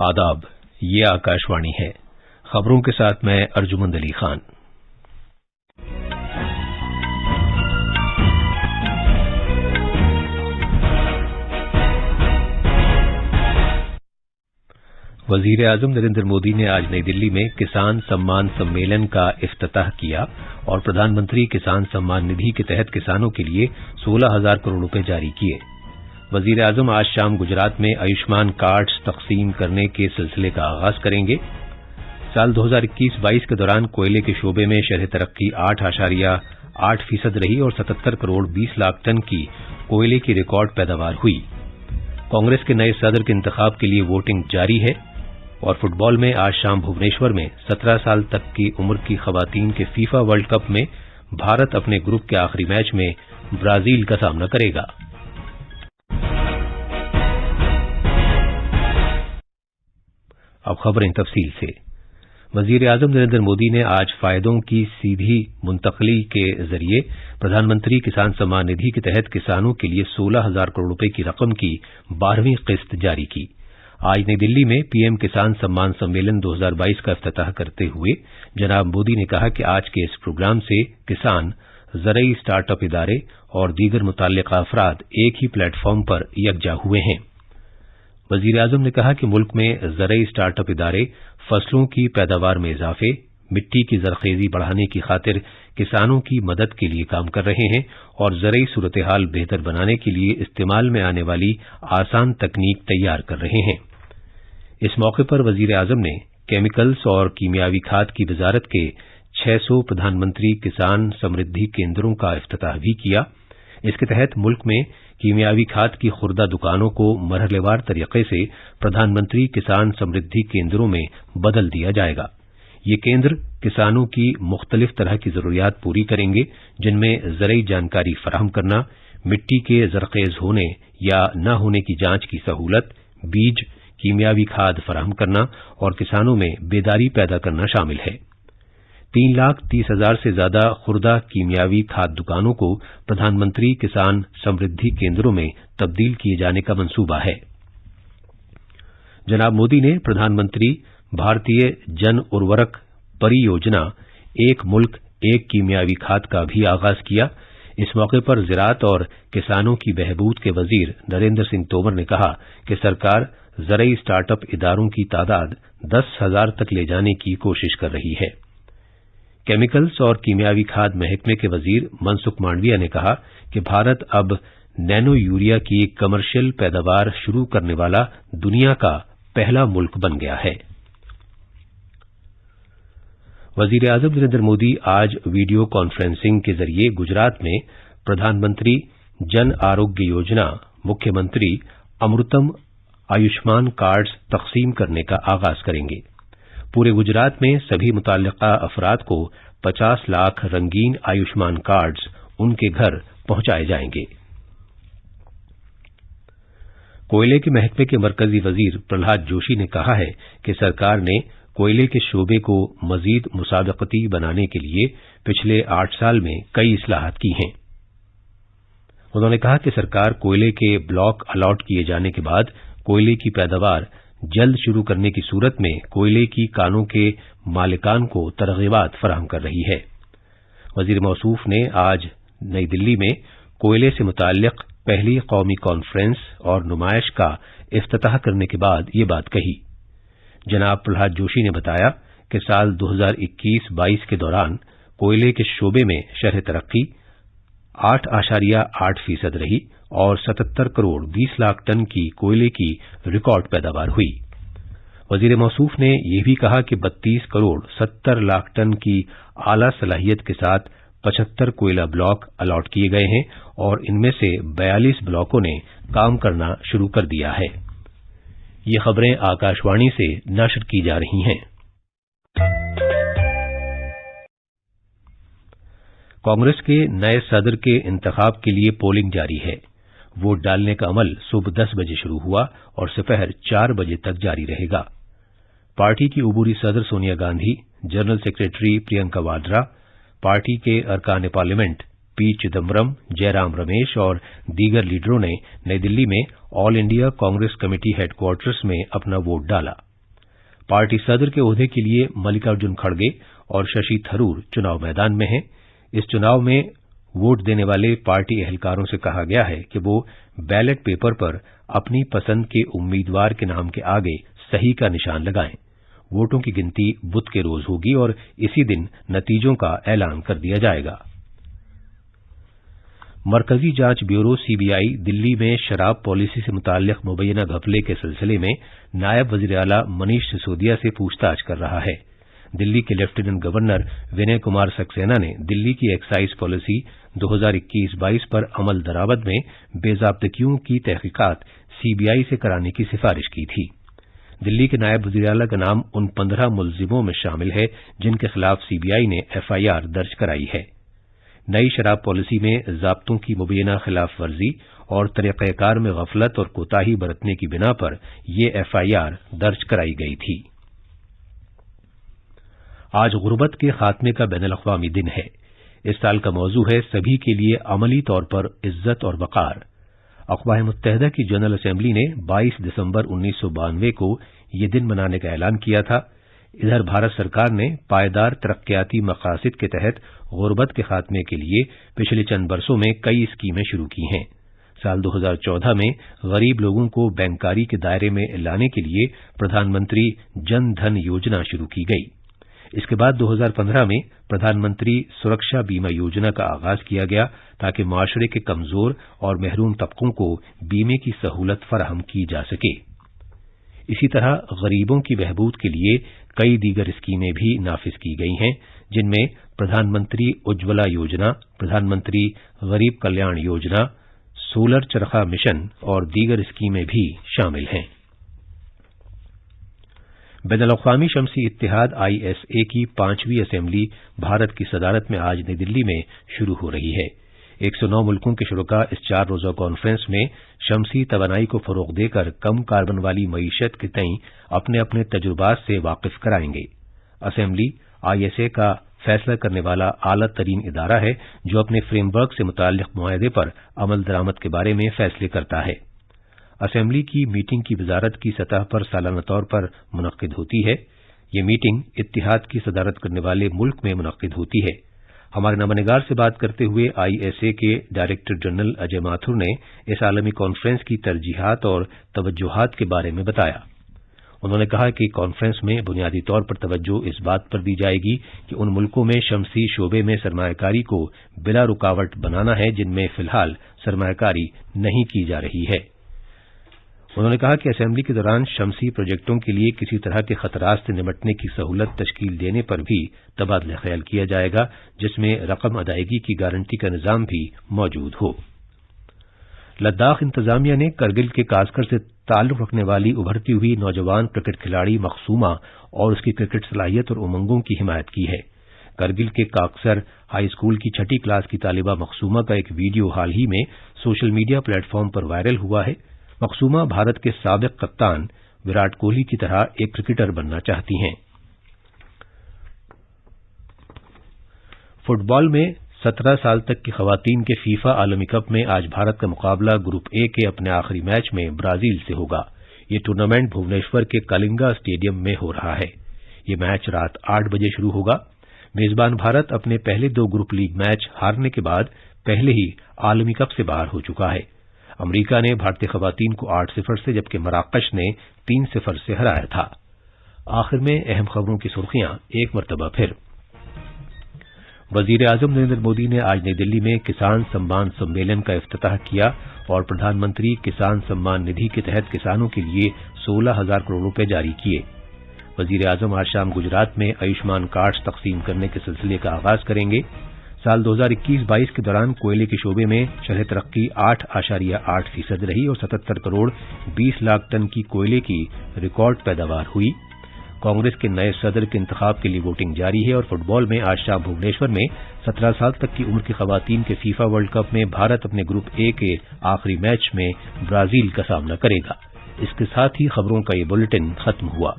آداب، یہ آکاشوانی ہے۔ خبروں کے ساتھ میں ارجمند علی خان۔ وزیر اعظم نریندر مودی نے آج نئی دلی میں کسان سمان سمیلن کا افتتاح کیا اور پردھان منتری کسان سمان ندھی کے تحت کسانوں کے لیے 16,000 کروڑ روپے جاری کیے۔ وزیر اعظم آج شام گجرات میں آیوشمان کارڈز تقسیم کرنے کے سلسلے کا آغاز کریں گے۔ سال 2021-22 کے دوران کوئلے کے شعبے میں شرح ترقی 8.8% رہی اور 77 کروڑ 20 لاکھ ٹن کی کوئلے کی ریکارڈ پیداوار ہوئی۔ کانگریس کے نئے صدر کے انتخاب کے لیے ووٹنگ جاری ہے اور فٹ بال میں آج شام بھونیشور میں 17 سال تک کی عمر کی خواتین کے فیفا ورلڈ کپ میں بھارت اپنے گروپ کے آخری میچ میں برازیل کا سامنا کرے گا۔ اب خبریں تفصیل سے۔ وزیر اعظم نریندر مودی نے آج فائدوں کی سیدھی منتقلی کے ذریعے پردھان منتری کسان سمان ندھی کے تحت کسانوں کے لیے 16,000 کروڑ روپے کی رقم کی 12ویں قسط جاری کی۔ آج نئی دلی میں پی ایم کسان سمان سمیلن 2022 کا افتتاح کرتے ہوئے جناب مودی نے کہا کہ آج کے اس پروگرام سے کسان، زرعی اسٹارٹ اپ ادارے اور دیگر متعلقہ افراد ایک ہی پلیٹ فارم پر یکجا ہوئے ہیں۔ وزیر اعظم نے کہا کہ ملک میں زرعی اسٹارٹ اپ ادارے فصلوں کی پیداوار میں اضافے، مٹی کی زرخیزی بڑھانے کی خاطر کسانوں کی مدد کے لیے کام کر رہے ہیں اور زرعی صورتحال بہتر بنانے کے لیے استعمال میں آنے والی آسان تکنیک تیار کر رہے ہیں۔ اس موقع پر وزیر اعظم نے کیمیکلز اور کیمیاوی کھاد کی وزارت کے 600 پردھان منتری کسان سمردھی کیندروں کا افتتاح بھی کیا۔ اس کے تحت ملک میں کیمیاوی کھاد کی خوردہ دکانوں کو مرحلے وار طریقے سے پردھان منتری کسان سمردھی کیندروں میں بدل دیا جائے گا۔ یہ کیندر کسانوں کی مختلف طرح کی ضروریات پوری کریں گے، جن میں زرعی جانکاری فراہم کرنا، مٹی کے زرخیز ہونے یا نہ ہونے کی جانچ کی سہولت، بیج، کیمیاوی کھاد فراہم کرنا اور کسانوں میں بیداری پیدا کرنا شامل ہے۔ 3,30,000 سے زیادہ خوردہ کیمیاوی کھاد دکانوں کو پردھان منتری کسان سمردھی کیندروں میں تبدیل کیے جانے کا منصوبہ ہے۔ جناب مودی نے پردھان منتری بھارتیہ جن ارورک پری یوجنا ایک ملک ایک کیمیاوی کھاد کا بھی آغاز کیا۔ اس موقع پر زراعت اور کسانوں کی بہبود کے وزیر نریندر سنگھ تومر نے کہا کہ سرکار زرعی اسٹارٹ اپ اداروں کی تعداد 10,000 تک لے جانے کی کوشش کر رہی ہے۔ کیمیکلز اور کیمیاوی کھاد محکمے کے وزیر منسکھ مانڈویہ نے کہا کہ بھارت اب نینو یوریا کی کمرشل پیداوار شروع کرنے والا دنیا کا پہلا ملک بن گیا ہے۔ وزیر اعظم نریندر مودی آج ویڈیو کانفرنسنگ کے ذریعے گجرات میں پردھان منتری جن آروگیہ یوجنا مکھیہ منتری امرتم آیوشمان کارڈز تقسیم کرنے کا آغاز کریں گے۔ پورے گجرات میں سبھی متعلقہ افراد کو 50 لاکھ رنگین آیوشمان کارڈز ان کے گھر پہنچائے جائیں گے۔ کوئلے کے محکمے کے مرکزی وزیر پرہلاد جوشی نے کہا ہے کہ سرکار نے کوئلے کے شعبے کو مزید مسابقتی بنانے کے لیے پچھلے 8 سال میں کئی اصلاحات کی ہیں۔ انہوں نے کہا کہ سرکار کوئلے کے بلاک الاٹ کیے جانے کے بعد کوئلے کی پیداوار جلد شروع کرنے کی صورت میں کوئلے کی کانوں کے مالکان کو ترغیبات فراہم کر رہی ہے۔ وزیر موصوف نے آج نئی دلی میں کوئلے سے متعلق پہلی قومی کانفرنس اور نمائش کا افتتاح کرنے کے بعد یہ بات کہی۔ جناب پرہلاد جوشی نے بتایا کہ سال 2021-22 کے دوران کوئلے کے شعبے میں شرح ترقی 8.8% رہی اور 77 کروڑ 20 لاکھ ٹن کی کوئلے کی ریکارڈ پیداوار ہوئی۔ وزیر موصوف نے یہ بھی کہا کہ 32 کروڑ 70 لاکھ ٹن کی اعلی صلاحیت کے ساتھ 75 کوئلہ بلاک الاٹ کیے گئے ہیں اور ان میں سے 42 بلاکوں نے کام کرنا شروع کر دیا ہے۔ یہ خبریں آکاشوانی سے نشر کی جا رہی ہیں۔ کانگریس کے نئے صدر کے انتخاب کے لیے پولنگ جاری ہے۔ ووٹ ڈالنے کا عمل صبح 10 بجے شروع ہوا اور دوپہر 4 بجے تک جاری رہے گا۔ پارٹی کی عبوری صدر Sonia Gandhi, general secretary Priyanka Vadra, party کے ارکان parliament P Chidambaram, Jairam Ramesh اور دیگر لیڈروں نے نئی دلی میں all India Congress committee headquarters میں اپنا ووٹ ڈالا۔ पार्टी सदर के ओहदे के लिए मल्लिकार्जुन खड़गे और शशि थरूर चुनाव मैदान में हैं। इस चुनाव में वोट देने वाले पार्टी एहलकारों से कहा गया है कि वो बैलेट पेपर पर अपनी पसंद के उम्मीदवार के नाम के आगे सही का निशान लगाएं। वोटों की गिनती बुध के रोज होगी और इसी दिन नतीजों का ऐलान कर दिया जाएगा। मरकजी जांच ब्यूरो सीबीआई दिल्ली में शराब पॉलिसी से मुताल्लिक मुबैना घपले के सिलसिले में नायब वज़ीर आला मनीष सिसोदिया से पूछताछ कर रहा है। दिल्ली के लेफ्टिनेंट गवर्नर विनय कुमार सक्सेना ने दिल्ली की एक्साइज पॉलिसी 2021-22 पर अमल दरामद में बेज़ाब्तगियों की तहकीकात सीबीआई से कराने की सिफारिश की थी। दिल्ली के नायब वज़ीर आला का नाम उन 15 मुलजिमों में शामिल है जिनके खिलाफ सीबीआई ने एफआईआर दर्ज कराई है। नई शराब पॉलिसी में ज़ाब्तों की मुबैना खिलाफ वर्जी और तरीक़ेकार में गफलत और कोताही बरतने की बिना पर ये एफआईआर दर्ज कराई गई थी। आज गुर्बत के खात्मे का बैनुल-अक़वामी दिन है। इस साल का मौजू है सभी के लिए अमली तौर पर इज्जत और वक़ार। अक़वाम मुत्तहिदा की जनरल असेंबली ने 22 दिसंबर 1992 को ये दिन मनाने का ऐलान किया था। इधर भारत सरकार ने पायदार तरक्याती मकासद के तहत गुर्बत के खात्मे के लिए पिछले चंद बरसों में कई स्कीमें शुरू की हैं। साल 2014 में गरीब लोगों को बैंककारी के दायरे में लाने के लिए प्रधानमंत्री जन धन योजना शुरू की गई। इसके बाद 2015 में प्रधानमंत्री सुरक्षा बीमा योजना का आगाज किया गया ताकि माशरे के कमजोर और महरूम तबकों को बीमे की सहूलत फराहम की जा सके। इसी तरह गरीबों की बहबूद के लिए कई दीगर स्कीमें भी नाफिज की गई हैं, जिनमें प्रधानमंत्री उज्ज्वला योजना, प्रधानमंत्री गरीब कल्याण योजना, सोलर चरखा मिशन और दीगर स्कीमें भी शामिल हैं। बैनुल-अक़वामी शमसी इत्तेहाद ISA की 5वीं असेंबली भारत की सदारत में आज नई दिल्ली में शुरू हो रही है। 109 मुल्कों के शुरका इस 4 रोज़ा कॉन्फ्रेंस में शमसी तवानाई को फरोग़ देकर कम कार्बन वाली मईशत के तई अपने अपने तजुर्बात से वाकिफ कराएंगे। असेंबली ISA का फैसला करने वाला आला तरीन इदारा है जो अपने फ्रेमवर्क से मुताल्लिक़ मुआहदे पर अमल दरामद के बारे में फैसले करता है। असेंबली की मीटिंग की वजारत की सतह पर सालाना तौर पर मुनक्किद होती है। ये मीटिंग इत्तिहाद की सदारत करने वाले मुल्क में मुनक्किद होती है। हमारे नमनिगार से बात करते हुए ISA के डायरेक्टर जनरल अजय माथुर ने इस आलमी कॉन्फ्रेंस की तरजीहात और तवज्जुहात के बारे में बताया। उन्होंने कहा कि कॉन्फ्रेंस में बुनियादी तौर पर तवज्जो इस बात पर दी जाएगी कि उन मुल्कों में शमसी शोबे में सरमायाकारी को बिला रुकावट बनाना है जिनमें फिलहाल सरमायाकारी नहीं की जा रही है। उन्होंने कहा कि असेंबली के दौरान शमसी प्रोजेक्टों के लिए किसी तरह के खतरात से निपटने की सहूलत तश्कील देने पर भी तबादला ख्याल किया जाएगा, जिसमें रकम अदायगी की गारंटी का निजाम भी मौजूद हो। लद्दाख इंतजामिया ने करगिल के कास्कर से ताल्लुक रखने वाली उभरती हुई नौजवान क्रिकेट खिलाड़ी मखसूमा और उसकी क्रिकेट सलाहियत और उमंगों की हिमायत की है। करगिल के काकसर हाई स्कूल की 6ठी क्लास की तालिबा मखसूमा का एक वीडियो हाल ही में सोशल मीडिया प्लेटफॉर्म पर वायरल हुआ है। मखसूमा भारत के साबिक कप्तान विराट कोहली की तरह एक क्रिकेटर बनना चाहती हैं। फुटबॉल में 17 साल तक की खवातीन के फीफा आलमी कप में आज भारत का मुकाबला ग्रुप ए के अपने आखिरी मैच में ब्राजील से होगा। ये टूर्नामेंट भुवनेश्वर के कलिंगा स्टेडियम में हो रहा है। ये मैच रात 8 बजे शुरू होगा। मेजबान भारत अपने पहले 2 ग्रुप लीग मैच हारने के बाद पहले ही आलमी कप से बाहर हो चुका है। अमरीका ने भारतीय खवातीन को 8-0 से जबकि मराकश ने 3-0 से हराया था। आखिर में अहम खबरों की सुर्खियां एक मरतबा फिर। वजीर आजम नरेंद्र मोदी ने आज नई दिल्ली में किसान सम्मान सम्मेलन का इफ्तिताह किया और प्रधानमंत्री किसान सम्मान निधि के तहत किसानों के लिए 16,000 करोड़ रुपए जारी किए। वजीर आजम आज शाम गुजरात में आयुष्मान कार्ड्स तकसीम करने के सिलसिले का आगाज करेंगे। साल 2021-22 के दौरान कोयले के शोबे में शरह तरक्की 8.8% रही और 77 करोड़ 20 लाख टन की कोयले की रिकॉर्ड पैदावार हुई। कांग्रेस के नए सदर के इंतखाब के लिए वोटिंग जारी है और फुटबॉल में आज शाम भुवनेश्वर में 17 साल तक की उम्र की खवातीन के फीफा वर्ल्ड कप में भारत अपने ग्रुप ए के आखिरी मैच में ब्राजील का सामना करेगा। इसके साथ ही खबरों का ये बुलेटिन खत्म हुआ।